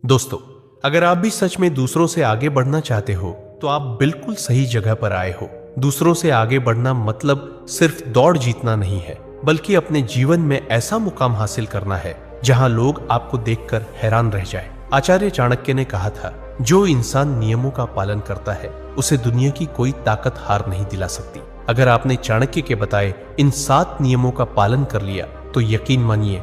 दोस्तों, अगर आप भी सच में दूसरों से आगे बढ़ना चाहते हो तो आप बिल्कुल सही जगह पर आए हो। दूसरों से आगे बढ़ना मतलब सिर्फ दौड़ जीतना नहीं है, बल्कि अपने जीवन में ऐसा मुकाम हासिल करना है जहां लोग आपको देखकर हैरान रह जाएं। आचार्य चाणक्य ने कहा था, जो इंसान नियमों का पालन करता है उसे दुनिया की कोई ताकत हार नहीं दिला सकती। अगर आपने चाणक्य के बताए इन 7 नियमों का पालन कर लिया तो यकीन मानिए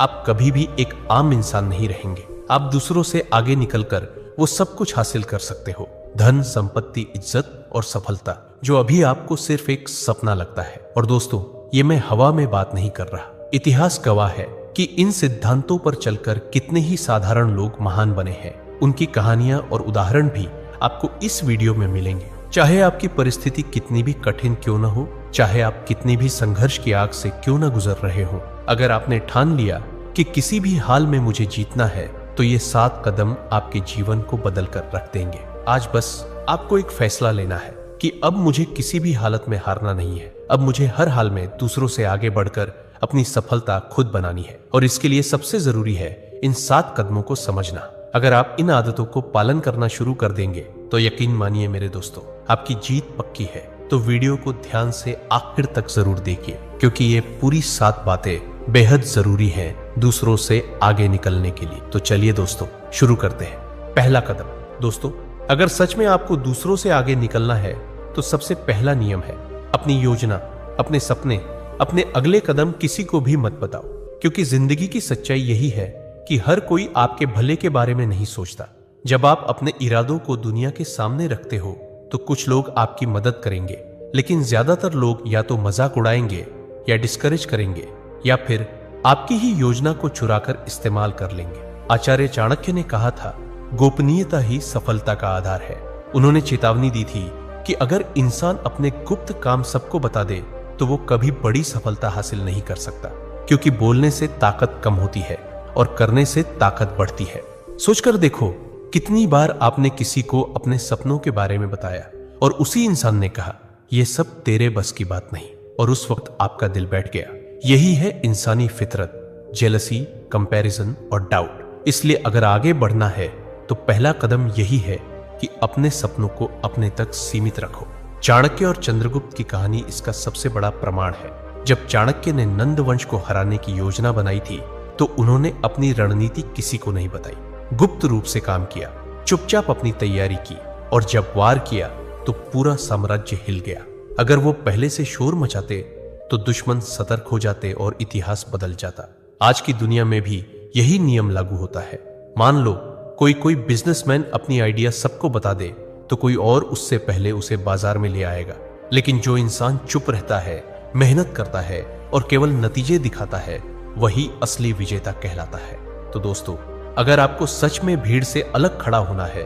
आप कभी भी एक आम इंसान नहीं रहेंगे। आप दूसरों से आगे निकलकर वो सब कुछ हासिल कर सकते हो, धन, संपत्ति, इज्जत और सफलता, जो अभी आपको सिर्फ एक सपना लगता है। और दोस्तों, ये मैं हवा में बात नहीं कर रहा। इतिहास गवाह है कि इन सिद्धांतों पर चलकर कितने ही साधारण लोग महान बने हैं। उनकी कहानियां और उदाहरण भी आपको इस वीडियो में मिलेंगे। चाहे आपकी परिस्थिति कितनी भी कठिन क्यों न हो, चाहे आप कितनी भी संघर्ष की आग से क्यों न गुजर रहे हो, अगर आपने ठान लिया कि किसी भी हाल में मुझे जीतना है तो ये 7 कदम आपके जीवन को बदल कर रख देंगे। आज बस आपको एक फैसला लेना है कि अब मुझे किसी भी हालत में हारना नहीं है। अब मुझे हर हाल में दूसरों से आगे बढ़कर अपनी सफलता खुद बनानी है। और इसके लिए सबसे जरूरी है इन 7 कदमों को समझना। अगर आप इन आदतों को पालन करना शुरू कर देंगे तो यकीन मानिए मेरे दोस्तों, आपकी जीत पक्की है। तो वीडियो को ध्यान से आखिर तक जरूर देखिए, क्योंकि ये पूरी 7 बातें बेहद जरूरी हैं दूसरों से आगे निकलने के लिए। तो चलिए दोस्तों, शुरू करते हैं। पहला कदम। दोस्तों, अगर सच में आपको दूसरों से आगे निकलना है तो सबसे पहला नियम है, अपनी योजना, अपने सपने, अपने अगले कदम किसी को भी मत बताओ। क्योंकि जिंदगी की सच्चाई यही है कि हर कोई आपके भले के बारे में नहीं सोचता। जब आप अपने इरादों को दुनिया के सामने रखते हो तो कुछ लोग आपकी मदद करेंगे, लेकिन ज्यादातर लोग या तो मजाक उड़ाएंगे या डिस्करेज करेंगे या फिर आपकी ही योजना को चुराकर इस्तेमाल कर लेंगे। आचार्य चाणक्य ने कहा था, गोपनीयता ही सफलता का आधार है। उन्होंने चेतावनी दी थी कि अगर इंसान अपने गुप्त काम सबको बता दे तो वो कभी बड़ी सफलता हासिल नहीं कर सकता। क्योंकि बोलने से ताकत कम होती है और करने से ताकत बढ़ती है। सोचकर देखो, कितनी बार आपने किसी को अपने सपनों के बारे में बताया और उसी इंसान ने कहा, यह सब तेरे बस की बात नहीं, और उस वक्त आपका दिल बैठ गया। यही है इंसानी फितरत, जेलसी, कंपैरिजन और डाउट। इसलिए अगर आगे बढ़ना है तो पहला कदम यही है कि अपने सपनों को अपने तक सीमित रखो। चाणक्य और चंद्रगुप्त की कहानी इसका सबसे बड़ा प्रमाण है। जब चाणक्य ने नंद वंश को हराने की योजना बनाई थी तो उन्होंने अपनी रणनीति किसी को नहीं बताई। गुप्त रूप से काम किया, चुपचाप अपनी तैयारी की, और जब वार किया तो पूरा साम्राज्य हिल गया। अगर वो पहले से शोर मचाते तो दुश्मन सतर्क हो जाते और इतिहास बदल जाता। आज की दुनिया में भी यही नियम लागू होता है। मान लो कोई बिजनेसमैन अपनी आइडिया सबको बता दे तो कोई और उससे पहले उसे बाजार में ले आएगा। लेकिन जो इंसान चुप रहता है, मेहनत करता है और केवल नतीजे दिखाता है, वही असली विजेता कहलाता है। तो दोस्तों, अगर आपको सच में भीड़ से अलग खड़ा होना है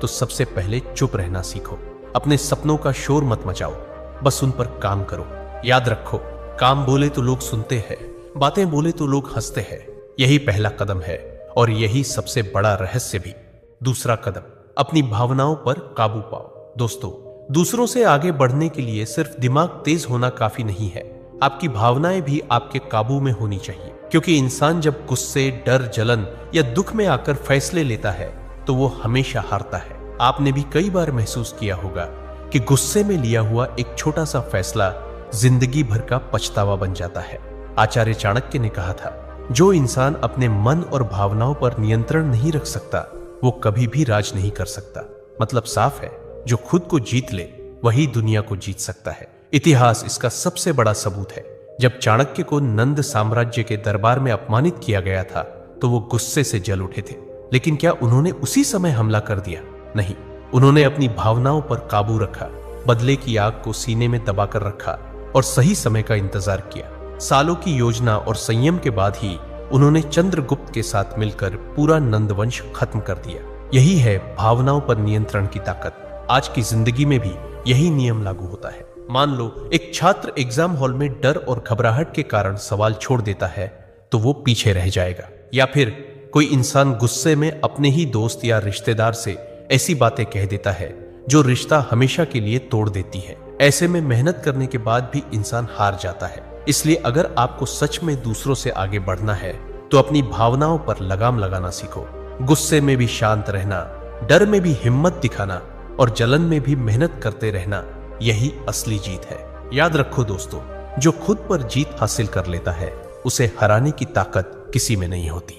तो सबसे पहले चुप रहना सीखो। अपने सपनों का शोर मत मचाओ, बस उन पर काम करो। याद रखो, काम बोले तो लोग सुनते हैं, बातें बोले तो लोग हंसते हैं। यही पहला कदम है और यही सबसे बड़ा रहस्य भी। दूसरा कदम, अपनी भावनाओं पर काबू पाओ। दोस्तों, दूसरों से आगे बढ़ने के लिए सिर्फ दिमाग तेज होना काफी नहीं है, आपकी भावनाएं भी आपके काबू में होनी चाहिए। क्योंकि इंसान जब गुस्से, डर, जलन या दुख में आकर फैसले लेता है तो वो हमेशा हारता है। आपने भी कई बार महसूस किया होगा कि गुस्से में लिया हुआ एक छोटा सा फैसला जिंदगी भर का पछतावा बन जाता है। आचार्य चाणक्य ने कहा था, जो इंसान अपने मन और भावनाओं पर नियंत्रण नहीं रख सकता वो कभी भी राज नहीं कर सकता। मतलब साफ है, जो खुद को जीत ले वही दुनिया को जीत सकता है। इतिहास इसका सबसे बड़ा सबूत है। जब चाणक्य को नंद साम्राज्य के दरबार में अपमानित किया गया था तो वो गुस्से से जल उठे थे। लेकिन क्या उन्होंने उसी समय हमला कर दिया? नहीं, उन्होंने अपनी भावनाओं पर काबू रखा, बदले की आग को सीने में दबाकर रखा और सही समय का इंतजार किया। सालों की योजना और संयम के बाद ही उन्होंने चंद्रगुप्त के साथ मिलकर पूरा नंद वंश खत्म कर दिया। यही है भावनाओं पर नियंत्रण की ताकत। आज की जिंदगी में भी यही नियम लागू होता है। मान लो एक छात्र एग्जाम हॉल में डर और घबराहट के कारण सवाल छोड़ देता है तो वो पीछे रह जाएगा। या फिर कोई इंसान गुस्से में अपने ही दोस्त या रिश्तेदार से ऐसी बातें कह देता है जो रिश्ता हमेशा के लिए तोड़ देती है। ऐसे में मेहनत करने के बाद भी इंसान हार जाता है। इसलिए अगर आपको सच में दूसरों से आगे बढ़ना है तो अपनी भावनाओं पर लगाम लगाना सीखो। गुस्से में भी शांत रहना, डर में भी हिम्मत दिखाना और जलन में भी मेहनत करते रहना, यही असली जीत है। याद रखो दोस्तों, जो खुद पर जीत हासिल कर लेता है उसे हराने की ताकत किसी में नहीं होती।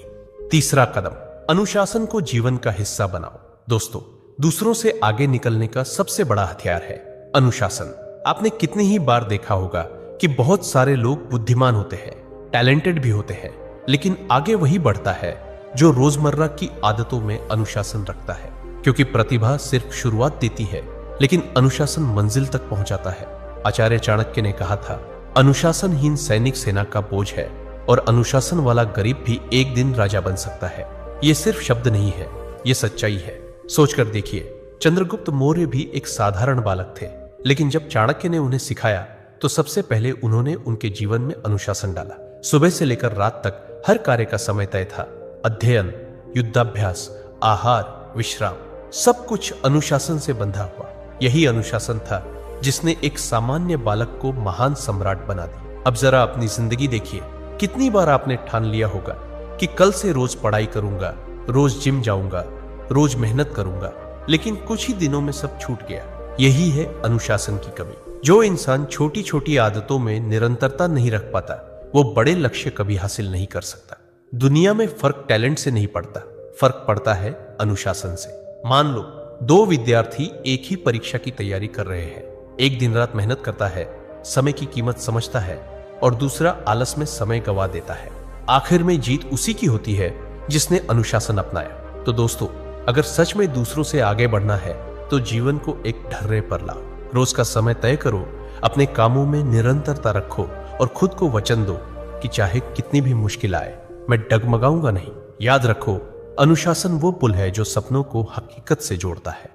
तीसरा कदम, अनुशासन को जीवन का हिस्सा बनाओ। दोस्तों, दूसरों से आगे निकलने का सबसे बड़ा हथियार है अनुशासन। आपने कितनी ही बार देखा होगा कि बहुत सारे लोग बुद्धिमान होते हैं, टैलेंटेड भी होते हैं, लेकिन आगे वही बढ़ता है जो रोजमर्रा की आदतों में अनुशासन रखता है। क्योंकि प्रतिभा सिर्फ शुरुआत देती है, लेकिन अनुशासन मंजिल तक पहुंचाता है। आचार्य चाणक्य ने कहा था, अनुशासनहीन सैनिक सेना का बोझ है और अनुशासन वाला गरीब भी एक दिन राजा बन सकता है। ये सिर्फ शब्द नहीं है, ये सच्चाई है। सोचकर देखिए, चंद्रगुप्त मौर्य भी एक साधारण बालक थे, लेकिन जब चाणक्य ने उन्हें सिखाया तो सबसे पहले उन्होंने उनके जीवन में अनुशासन डाला। सुबह से लेकर रात तक हर कार्य का समय तय था। अध्ययन, युद्धाभ्यास, आहार, विश्राम, सब कुछ अनुशासन से बंधा हुआ। यही अनुशासन था जिसने एक सामान्य बालक को महान सम्राट बना दिया। अब जरा अपनी जिंदगी देखिए, कितनी बार आपने ठान लिया होगा कि कल से रोज पढ़ाई करूंगा, रोज जिम जाऊंगा, रोज मेहनत करूंगा, लेकिन कुछ ही दिनों में सब छूट गया। यही है अनुशासन की कमी। जो इंसान छोटी छोटी आदतों में निरंतरता नहीं रख पाता, वो बड़े लक्ष्य कभी हासिल नहीं कर सकता। दुनिया में फर्क टैलेंट से नहीं पड़ता, फर्क पड़ता है अनुशासन से। मान लो दो विद्यार्थी एक ही परीक्षा की तैयारी कर रहे हैं। एक दिन रात मेहनत करता है, समय की कीमत समझता है, और दूसरा आलस में समय गंवा देता है। आखिर में जीत उसी की होती है जिसने अनुशासन अपनाया। तो दोस्तों, अगर सच में दूसरों से आगे बढ़ना है तो जीवन को एक ढर्रे पर लाओ। रोज का समय तय करो, अपने कामों में निरंतरता रखो और खुद को वचन दो कि चाहे कितनी भी मुश्किल आए, मैं डगमगाऊंगा नहीं। याद रखो, अनुशासन वो पुल है जो सपनों को हकीकत से जोड़ता है।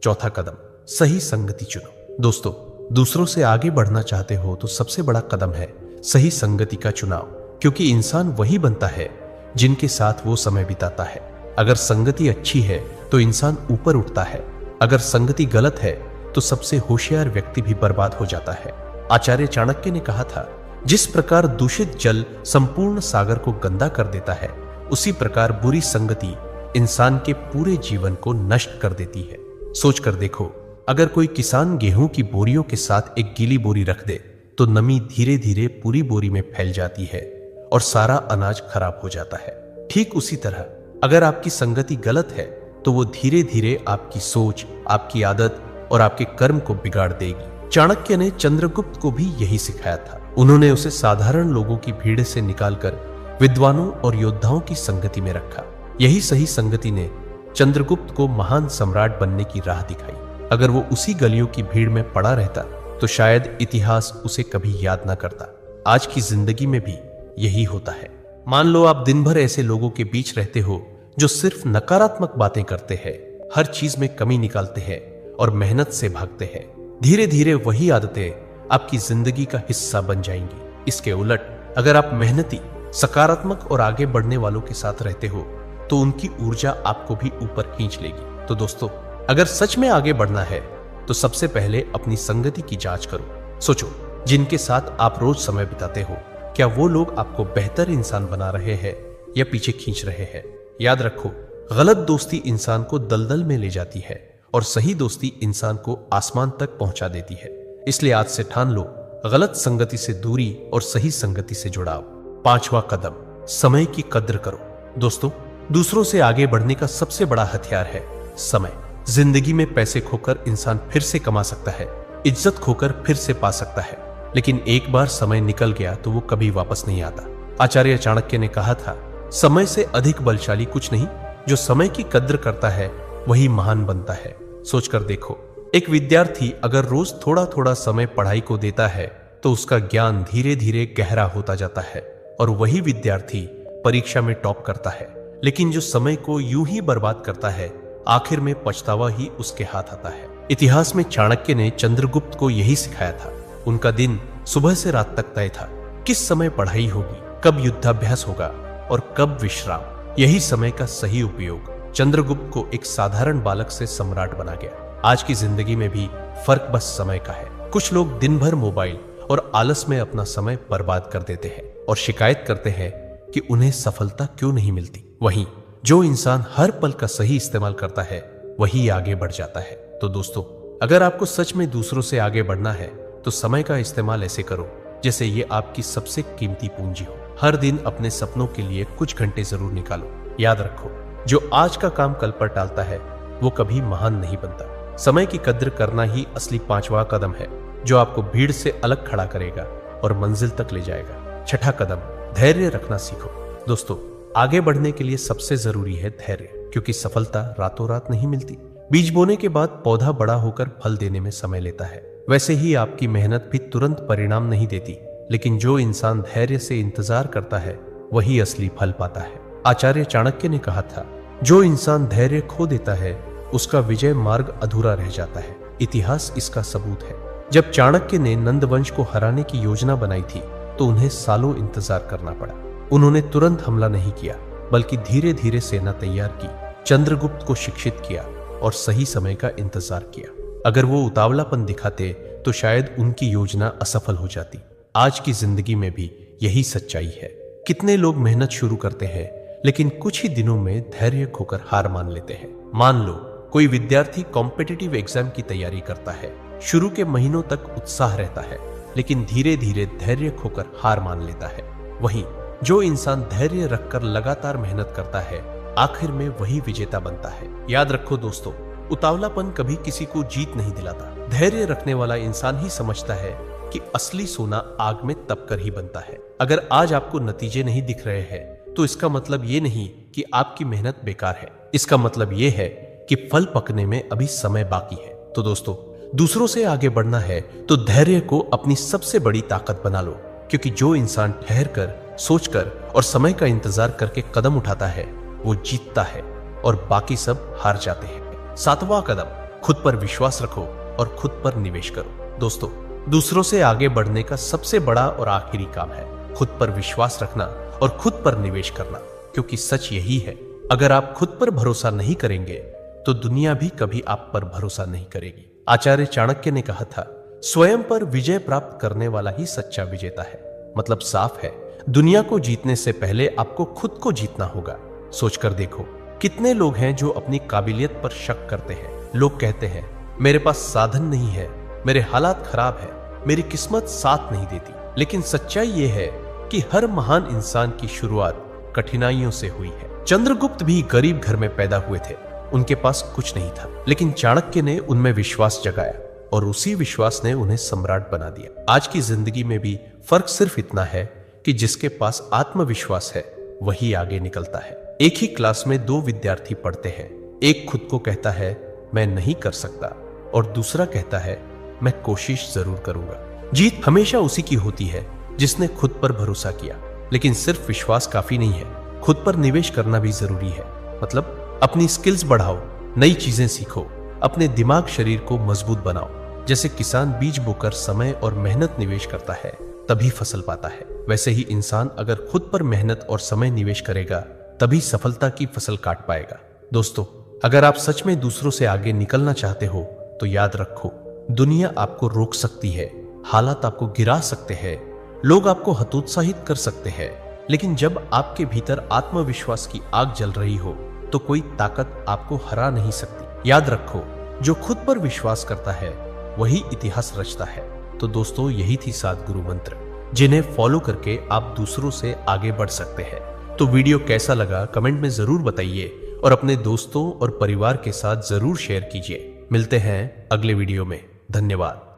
चौथा कदम, सही संगति चुनो। दोस्तों, दूसरों से आगे बढ़ना चाहते हो तो सबसे बड़ा कदम है सही संगति का चुनाव। क्योंकि इंसान वही बनता है जिनके साथ वो समय बिताता है। अगर संगति अच्छी है तो इंसान ऊपर उठता है, अगर संगति गलत है तो सबसे होशियार व्यक्ति भी बर्बाद हो जाता है। आचार्य चाणक्य ने कहा था, जिस प्रकार दूषित जल संपूर्ण सागर को गंदा कर देता है, उसी प्रकार बुरी संगति इंसान के पूरे जीवन को नष्ट कर देती है। सोचकर देखो, अगर कोई किसान गेहूं की बोरियों के साथ एक गीली बोरी रख दे तो नमी धीरे धीरे पूरी बोरी में फैल जाती है और सारा अनाज खराब हो जाता है। ठीक उसी तरह अगर आपकी संगति गलत है तो वो धीरे धीरे आपकी सोच, आपकी आदत और आपके कर्म को बिगाड़ देगी। चाणक्य ने चंद्रगुप्त को भी यही सिखाया था। उन्होंने उसे साधारण लोगों की भीड़ से निकालकर विद्वानों और योद्धाओं की संगति में रखा। यही सही संगति ने चंद्रगुप्त को महान सम्राट बनने की राह दिखाई। अगर वो उसी गलियों की भीड़ में पड़ा रहता तो शायद इतिहास उसे कभी याद ना करता। आज की जिंदगी में भी यही होता है। मान लो आप दिन भर ऐसे लोगों के बीच रहते हो जो सिर्फ नकारात्मक बातें करते हैं, हर चीज में कमी निकालते हैं और मेहनत से भागते हैं। धीरे धीरे वही आदतें आपकी जिंदगी का हिस्सा बन जाएंगी। इसके उलट अगर आप मेहनती, सकारात्मक और आगे बढ़ने वालों के साथ रहते हो तो उनकी ऊर्जा आपको भी ऊपर खींच लेगी। तो दोस्तों, अगर सच में आगे बढ़ना है तो सबसे पहले अपनी संगति की जांच करो। सोचो, जिनके साथ आप रोज समय बिताते हो, क्या वो लोग आपको बेहतर इंसान बना रहे हैं या पीछे खींच रहे हैं? याद रखो, गलत दोस्ती इंसान को दलदल में ले जाती है और सही दोस्ती इंसान को आसमान तक पहुंचा देती है। इसलिए आज से ठान लो, गलत संगति से दूरी और सही संगति से जुड़ाव। पांचवा कदम, समय की कद्र करो। दोस्तों, दूसरों से आगे बढ़ने का सबसे बड़ा हथियार है समय। जिंदगी में पैसे खोकर इंसान फिर से कमा सकता है, इज्जत खोकर फिर से पा सकता है, लेकिन एक बार समय निकल गया तो वो कभी वापस नहीं आता। आचार्य चाणक्य ने कहा था, समय से अधिक बलशाली कुछ नहीं, जो समय की कद्र करता है वही महान बनता है। सोचकर देखो, एक विद्यार्थी अगर रोज थोड़ा थोड़ा समय पढ़ाई को देता है तो उसका ज्ञान धीरे धीरे गहरा होता जाता है और वही विद्यार्थी परीक्षा में टॉप करता है। लेकिन जो समय को यूं ही बर्बाद करता है, आखिर में पछतावा ही उसके हाथ आता है। इतिहास में चाणक्य ने चंद्रगुप्त को यही सिखाया था। उनका दिन सुबह से रात तक तय था। किस समय पढ़ाई होगी, कब युद्धाभ्यास होगा और कब विश्राम। यही समय का सही उपयोग चंद्रगुप्त को एक साधारण बालक से सम्राट बना गया। आज की जिंदगी में भी फर्क बस समय का है। कुछ लोग दिन भर मोबाइल और आलस में अपना समय बर्बाद कर देते हैं और शिकायत करते हैं कि उन्हें सफलता क्यों नहीं मिलती। वहीं जो इंसान हर पल का सही इस्तेमाल करता है वही आगे बढ़ जाता है। तो दोस्तों, अगर आपको सच में दूसरों से आगे बढ़ना है तो समय का इस्तेमाल ऐसे करो जैसे ये आपकी सबसे कीमती पूंजी हो। हर दिन अपने सपनों के लिए कुछ घंटे जरूर निकालो। याद रखो, जो आज का काम कल पर टालता है वो कभी महान नहीं बनता। समय की कद्र करना ही असली 5वां कदम है जो आपको भीड़ से अलग खड़ा करेगा और मंजिल तक ले जाएगा। 6ठा कदम, धैर्य रखना सीखो। दोस्तों, आगे बढ़ने के लिए सबसे जरूरी है धैर्य, क्योंकि सफलता रातों रात नहीं मिलती। बीज बोने के बाद पौधा बड़ा होकर फल देने में समय लेता है। वैसे ही आपकी मेहनत भी तुरंत परिणाम नहीं देती, लेकिन जो इंसान धैर्य से इंतजार करता है वही असली फल पाता है। आचार्य चाणक्य ने कहा था, जो इंसान धैर्य खो देता है उसका विजय मार्ग अधूरा रह जाता है। इतिहास इसका सबूत है। जब चाणक्य ने नंद वंश को हराने की योजना बनाई थी तो उन्हें सालों इंतजार करना पड़ा। उन्होंने तुरंत हमला नहीं किया, बल्कि धीरे धीरे सेना तैयार की, चंद्रगुप्त को शिक्षित किया और सही समय का इंतजार किया। अगर वो उतावलापन दिखाते तो शायद उनकी योजना असफल हो जाती। आज की जिंदगी में भी यही सच्चाई है। कितने लोग मेहनत शुरू करते हैं लेकिन कुछ ही दिनों में धैर्य खोकर हार मान लेते हैं। मान लो कोई विद्यार्थी कॉम्पिटिटिव एग्जाम की तैयारी करता है। शुरू के महीनों तक उत्साह रहता है, लेकिन धीरे धीरे धैर्य खोकर हार मान लेता है। वहीं जो इंसान धैर्य रखकर लगातार मेहनत करता है, आखिर में वही विजेता बनता है। याद रखो दोस्तों, उतावलापन कभी किसी को जीत नहीं दिलाता। धैर्य रखने वाला इंसान ही समझता है कि असली सोना आग में तपकर ही बनता है। अगर आज आपको नतीजे नहीं दिख रहे हैं तो इसका मतलब ये नहीं कि आपकी मेहनत बेकार है। इसका मतलब ये है कि फल पकने में अभी समय बाकी है। तो दोस्तों, दूसरों से आगे बढ़ना है तो धैर्य को अपनी सबसे बड़ी ताकत बना लो, क्योंकि जो इंसान ठहर कर, सोचकर और समय का इंतजार करके कदम उठाता है वो जीतता है और बाकी सब हार जाते हैं। 7वां कदम, खुद पर विश्वास रखो और खुद पर निवेश करो। दोस्तों, दूसरों से आगे बढ़ने का सबसे बड़ा और आखिरी काम है खुद पर विश्वास रखना और खुद पर निवेश करना, क्योंकि सच यही है, अगर आप खुद पर भरोसा नहीं करेंगे तो दुनिया भी कभी आप पर भरोसा नहीं करेगी। आचार्य चाणक्य ने कहा था, स्वयं पर विजय प्राप्त करने वाला ही सच्चा विजेता है। मतलब साफ है, दुनिया को जीतने से पहले आपको खुद को जीतना होगा। सोचकर देखो, कितने लोग हैं जो अपनी काबिलियत पर शक करते हैं। लोग कहते हैं, मेरे पास साधन नहीं है, मेरे हालात खराब है, मेरी किस्मत साथ नहीं देती। लेकिन सच्चाई यह है कि हर महान इंसान की शुरुआत कठिनाइयों से हुई है। चंद्रगुप्त भी गरीब घर में पैदा हुए थे, उनके पास कुछ नहीं था, लेकिन चाणक्य ने उनमें विश्वास जगाया और उसी विश्वास ने उन्हें सम्राट बना दिया। आज की जिंदगी में भी फर्क सिर्फ इतना है कि जिसके पास आत्मविश्वास है वही आगे निकलता है। एक ही क्लास में 2 विद्यार्थी पढ़ते हैं। एक खुद को कहता है मैं नहीं कर सकता और दूसरा कहता है मैं कोशिश जरूर करूंगा। जीत हमेशा उसी की होती है जिसने खुद पर भरोसा किया। लेकिन सिर्फ विश्वास काफी नहीं है, खुद पर निवेश करना भी जरूरी है। मतलब अपनी स्किल्स बढ़ाओ, नई चीजें सीखो, अपने दिमाग शरीर को मजबूत बनाओ। जैसे किसान बीज बोकर समय और मेहनत निवेश करता है तभी फसल पाता है, वैसे ही इंसान अगर खुद पर मेहनत और समय निवेश करेगा तभी सफलता की फसल काट पाएगा। दोस्तों, अगर आप सच में दूसरों से आगे निकलना चाहते हो तो याद रखो, दुनिया आपको रोक सकती है, हालात आपको गिरा सकते हैं, लोग आपको हतोत्साहित कर सकते हैं, लेकिन जब आपके भीतर आत्मविश्वास की आग जल रही हो तो कोई ताकत आपको हरा नहीं सकती। याद रखो, जो खुद पर विश्वास करता है वही इतिहास रचता है। तो दोस्तों, यही थी 7 गुरु मंत्र जिन्हें फॉलो करके आप दूसरों से आगे बढ़ सकते हैं। तो वीडियो कैसा लगा कमेंट में जरूर बताइए और अपने दोस्तों और परिवार के साथ जरूर शेयर कीजिए। मिलते हैं अगले वीडियो में। धन्यवाद।